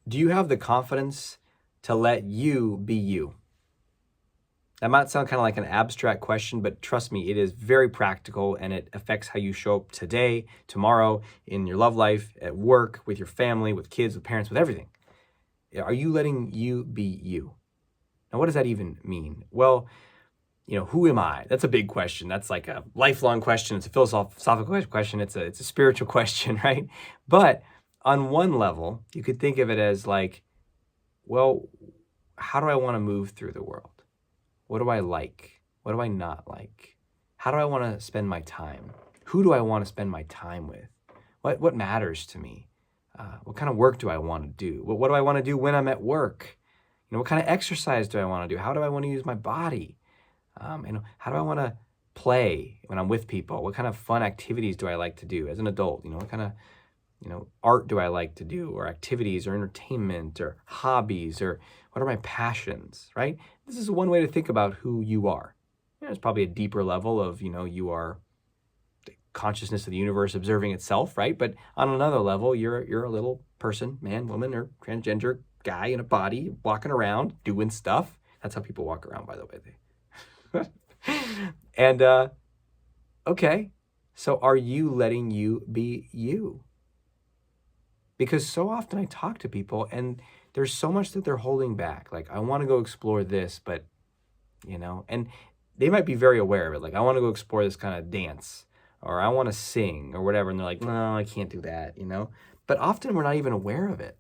Do you have the confidence to let you be you? That might sound kind of like an abstract question, but trust me, it is very practical and it affects how you show up today, tomorrow, in your love life, at work, with your family, with kids, with parents, with everything. Are you letting you be you? Now, what does that even mean? Well, who am I? That's a big question. That's like a lifelong question. It's a philosophical question. It's a spiritual question, right? But on one level, you could think of it as like, well, how do I want to move through the world? What do I like? What do I not like? How do I want to spend my time? Who do I want to spend my time with? What matters to me? What kind of work do I want to do? What do I want to do when I'm at work? What kind of exercise do I want to do? How do I want to use my body? How do I want to play when I'm with people? What kind of fun activities do I like to do as an adult? What kind of art do I like to do, or activities, or entertainment, or hobbies, or what are my passions, right? This is one way to think about who you are. There's probably a deeper level of, you are the consciousness of the universe observing itself, right? But on another level, you're a little person, man, woman, or transgender guy in a body walking around doing stuff. That's how people walk around, by the way. And okay, so are you letting you be you? Because so often I talk to people and there's so much that they're holding back. Like, I want to go explore this, but, and they might be very aware of it. Like, I want to go explore this kind of dance, or I want to sing or whatever. And they're like, no, I can't do that, But often we're not even aware of it.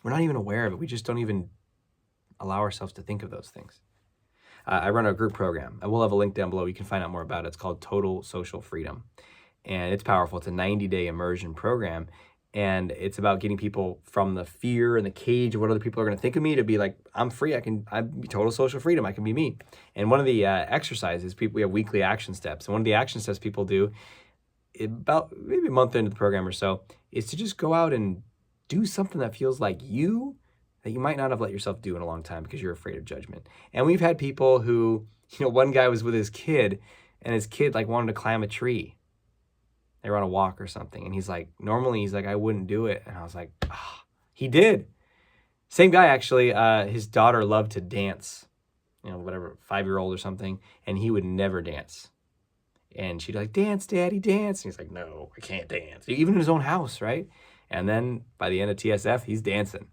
We're not even aware of it. We just don't even allow ourselves to think of those things. I run a group program. I will have a link down below. You can find out more about it. It's called Total Social Freedom. And it's powerful. It's a 90-day immersion program. And it's about getting people from the fear and the cage of what other people are going to think of me to be like, I'm free. I'm total social freedom. I can be me. And one of the exercises, we have weekly action steps. And one of the action steps people do about maybe a month into the program or so is to just go out and do something that feels like you, that you might not have let yourself do in a long time because you're afraid of judgment. And we've had people who, one guy was with his kid and his kid wanted to climb a tree. They were on a walk or something. And he's like, normally he's like, I wouldn't do it. And I was like, he did. Same guy, actually, his daughter loved to dance, whatever, 5-year-old or something. And he would never dance. And she'd be like, dance, daddy, dance. And he's like, no, I can't dance. Even in his own house, right? And then by the end of TSF, he's dancing,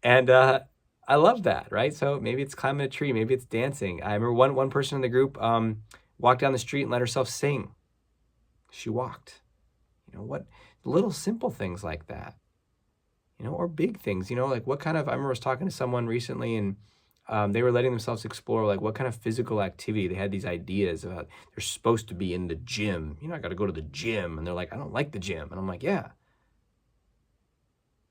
And I love that, right? So maybe it's climbing a tree. Maybe it's dancing. I remember one person in the group walked down the street and let herself sing. She walked. What little simple things like that, or big things, what kind of, I remember I was talking to someone recently and they were letting themselves explore what kind of physical activity. They had these ideas about they're supposed to be in the gym. I got to go to the gym. And they're like, I don't like the gym. And I'm like, yeah.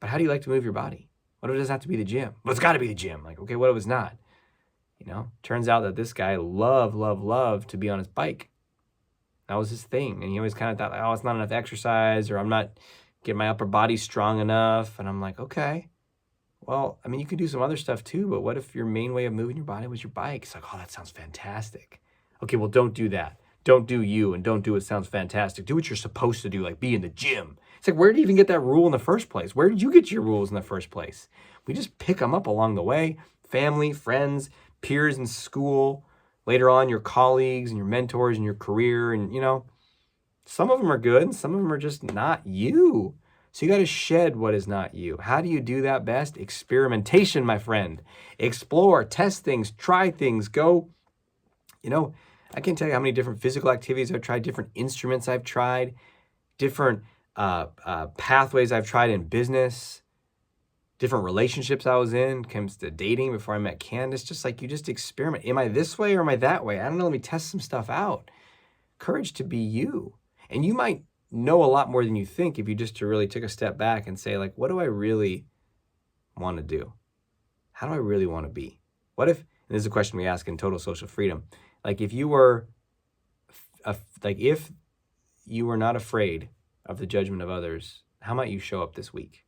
But how do you like to move your body? What if it doesn't have to be the gym? Well, it's got to be the gym. Like, okay, what if it's not? Turns out that this guy loved to be on his bike. That was his thing. And he always kind of thought, oh, it's not enough exercise, or I'm not getting my upper body strong enough. And I'm like, okay, well, you can do some other stuff too, but what if your main way of moving your body was your bike? It's like, oh, that sounds fantastic. Okay, well, don't do that. Don't do you, and don't do what sounds fantastic. Do what you're supposed to do, like be in the gym. It's like, where did you even get that rule in the first place? Where did you get your rules in the first place? We just pick them up along the way. Family, friends, peers in school, later on, your colleagues and your mentors and your career. And, some of them are good and some of them are just not you. So you got to shed what is not you. How do you do that best? Experimentation, my friend. Explore, test things, try things, go. I can't tell you how many different physical activities I've tried, different instruments I've tried, different pathways I've tried in business, different relationships I was in, comes to dating before I met Candace. Just like, you just experiment. Am I this way or am I that way? I don't know. Let me test some stuff out. Courage to be you. And you might know a lot more than you think if you just really took a step back and say, what do I really want to do? How do I really want to be? What if, and this is a question we ask in Total Social Freedom, if you were, if you were not afraid of the judgment of others, how might you show up this week?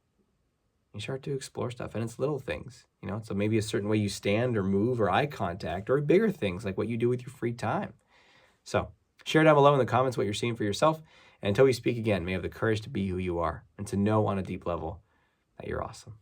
You start to explore stuff, and it's little things, so maybe a certain way you stand or move or eye contact, or bigger things like what you do with your free time. So share down below in the comments what you're seeing for yourself. And until we speak again, may you have the courage to be who you are and to know on a deep level that you're awesome.